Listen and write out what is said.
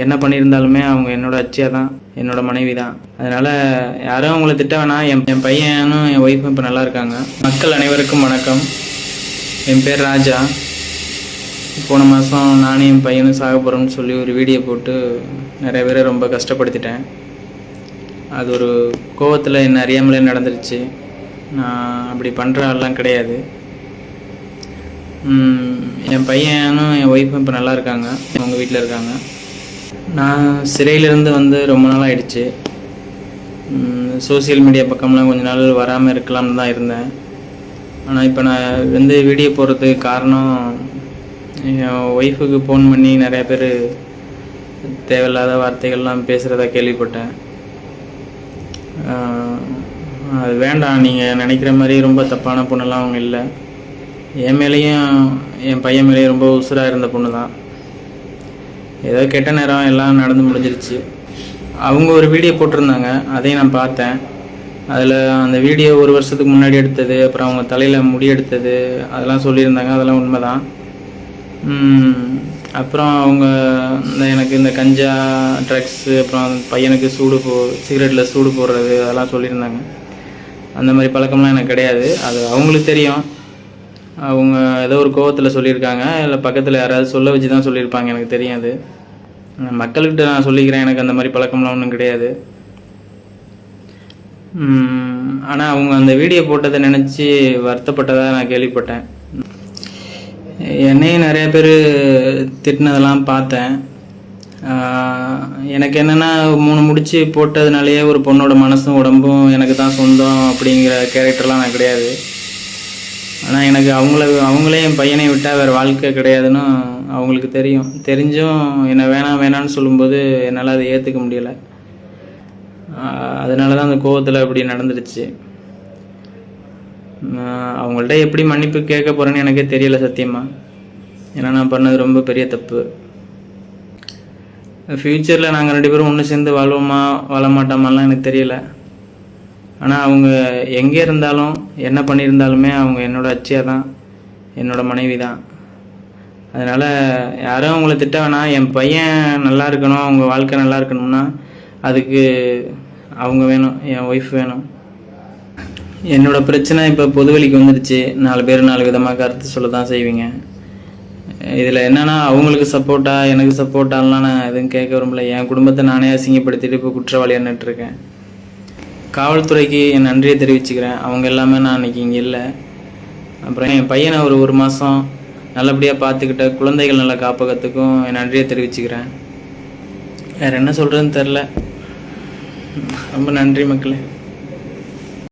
என்ன பண்ணியிருந்தாலுமே அவங்க என்னோட அச்சியா தான், என்னோட மனைவி தான். அதனால் யாரும் அவங்கள திட்ட வேணாம். என் பையனும் என் ஒய்ஃபும் இப்போ நல்லா இருக்காங்க. மக்கள் அனைவருக்கும் வணக்கம். என் பேர் ராஜா. போன மாதம் நானும் என் பையனும் சாக போகிறோம்னு சொல்லி ஒரு வீடியோ போட்டு நிறைய பேரை ரொம்ப கஷ்டப்படுத்திட்டேன். அது ஒரு கோவத்தில் என்ன அறியாமலே நடந்துருச்சு. நான் அப்படி பண்ணுற ஆள்லாம் கிடையாது. என் பையனும் என் ஒய்ஃபும் இப்போ நல்லா இருக்காங்க, அவங்க வீட்டில் இருக்காங்க. நான் சிறையிலேருந்து வந்து ரொம்ப நாள் ஆயிடுச்சு. சோசியல் மீடியா பக்கம்லாம் கொஞ்ச நாள் வராமல் இருக்கலாம்னு தான் இருந்தேன். ஆனால் இப்போ நான் வந்து வீடியோ போடுறதுக்கு காரணம், என் ஒய்ஃபுக்கு ஃபோன் பண்ணி நிறைய பேர் தேவையில்லாத வார்த்தைகள்லாம் பேசுகிறதா கேள்விப்பட்டேன். அது வேண்டாம், நீங்கள் நினைக்கிற மாதிரி ரொம்ப தப்பான பொண்ணெல்லாம் அவங்க இல்லை. என் மேலேயும் என் பையன் மேலேயும் ரொம்ப உசுராக இருந்த பொண்ணு தான். ஏதோ கெட்ட நேரம் எல்லாம் நடந்து முடிஞ்சிருச்சு. அவங்க ஒரு வீடியோ போட்டிருந்தாங்க, அதையும் நான் பார்த்தேன். அதில் அந்த வீடியோ 1 வருஷத்துக்கு முன்னாடி எடுத்தது, அப்புறம் அவங்க தலையில் முடி எடுத்தது, அதெல்லாம் சொல்லியிருந்தாங்க. அதெல்லாம் உண்மை தான். அப்புறம் அவங்க எனக்கு இந்த கஞ்சா, ட்ரக்ஸு, அப்புறம் பையனுக்கு சிகரெட்டில் சூடு போடுறது, அதெல்லாம் சொல்லியிருந்தாங்க. அந்த மாதிரி பழக்கம்லாம் எனக்கு கிடையாது. அது அவங்களுக்கு தெரியும். அவங்க ஏதோ ஒரு கோவத்தில் சொல்லியிருக்காங்க, இல்லை பக்கத்தில் யாராவது சொல்ல வச்சு தான் சொல்லியிருப்பாங்க, எனக்கு தெரியாது. மக்கள்கிட்ட நான் சொல்லிக்கிறேன், எனக்கு அந்த மாதிரி பழக்கம்லாம் ஒன்றும் கிடையாது. ஆனால் அவங்க அந்த வீடியோ போட்டதை நினச்சி வருத்தப்பட்டதாக நான் கேள்விப்பட்டேன். என்னையும் நிறைய பேர் திட்டினதெல்லாம் பார்த்தேன். எனக்கு என்னென்னா 3 முடிச்சு போட்டதுனாலேயே ஒரு பொண்ணோட மனசும் உடம்பும் எனக்கு தான் சொந்தம் அப்படிங்கிற கேரக்டர்லாம் நான் கிடையாது. ஆனால் எனக்கு அவங்களே என் பையனை விட்டால் வேறு வாழ்க்கை கிடையாதுன்னு அவங்களுக்கு தெரியும். தெரிஞ்சும் என்னை வேணான்னு சொல்லும்போது என்னால் அதை ஏற்றுக்க முடியலை. அதனால தான் அந்த கோவத்தில் அப்படி நடந்துடுச்சு. அவங்கள்ட்ட எப்படி மன்னிப்பு கேட்க போகிறேன்னு எனக்கே தெரியலை சத்தியமாக. ஏன்னா நான் பண்ணது ரொம்ப பெரிய தப்பு. ஃப்யூச்சரில் நாங்கள் 2 பேரும் ஒன்று சேர்ந்து வாழ்வோமா வாழ மாட்டோமாலாம் எனக்கு தெரியலை. ஆனால் அவங்க எங்கே இருந்தாலும் என்ன பண்ணியிருந்தாலுமே அவங்க என்னோட அச்சியா தான், என்னோட மனைவி தான். அதனால் யாரும் அவங்கள திட்ட வேணாம். என் பையன் நல்லா இருக்கணும், அவங்க வாழ்க்கை நல்லா இருக்கணும்னா அதுக்கு அவங்க வேணும், என் ஒய்ஃப் வேணும். என்னோடய பிரச்சனை இப்போ பொதுவெளிக்கு வந்துடுச்சு. 4 பேர் 4 விதமாக கருத்து சொல்ல தான் செய்வீங்க. இதில் என்னென்னா, அவங்களுக்கு சப்போர்ட்டாக எனக்கு சப்போர்ட்டாலாம் நான் எதுவும் கேட்க விரும்பல. என் குடும்பத்தை நானே அசிங்கப்படுத்திட்டு இப்போ குற்றவாளியாக நின்றுட்டுருக்கேன். காவல்துறைக்கு என் நன்றியை தெரிவிச்சுக்கிறேன். அவங்க எல்லாமே நான் இன்றைக்கி இங்கே இல்லை. அப்புறம் என் பையனை ஒரு 1 மாதம் நல்லபடியாக பார்த்துக்கிட்ட குழந்தைகள் நல்ல காப்பகத்துக்கும் என் நன்றியை தெரிவிச்சுக்கிறேன். வேறு என்ன சொல்கிறதுன்னு தெரில. ரொம்ப நன்றி மக்களே.